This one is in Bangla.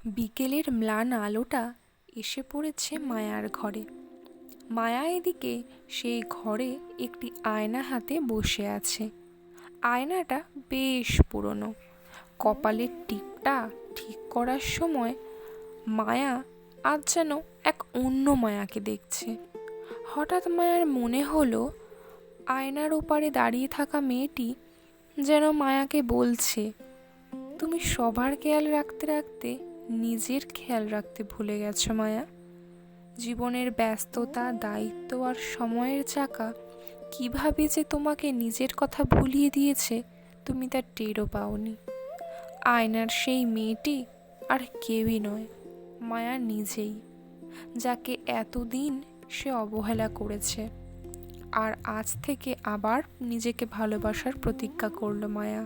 বিকেলের ম্লান আলোটা এসে পড়েছে মায়ার ঘরে। মায়া এদিকে সেই ঘরে একটি আয়না হাতে বসে আছে। আয়নাটা বেশ পুরনো। কপালের টিপটা ঠিক করার সময় মায়া আজ যেন এক অন্য মায়াকে দেখছে। হঠাৎ মায়ার মনে হলো আয়নার ওপারে দাঁড়িয়ে থাকা মেয়েটি যেন মায়াকে বলছে, তুমি সবার খেয়াল রাখতে রাখতে নিজের খেয়াল রাখতে ভুলে গেছো মায়া। জীবনের ব্যস্ততা, দায়িত্ব আর সময়ের চাকা কিভাবে যে তোমাকে নিজের কথা ভুলিয়ে দিয়েছে তুমি তার টেরও পাওনি। আয়নার সেই মেয়েটি আর কেউই নয়, মায়া নিজেই, যাকে এতদিন সে অবহেলা করেছে। আর আজ থেকে আবার নিজেকে ভালোবাসার প্রতিজ্ঞা করলো মায়া।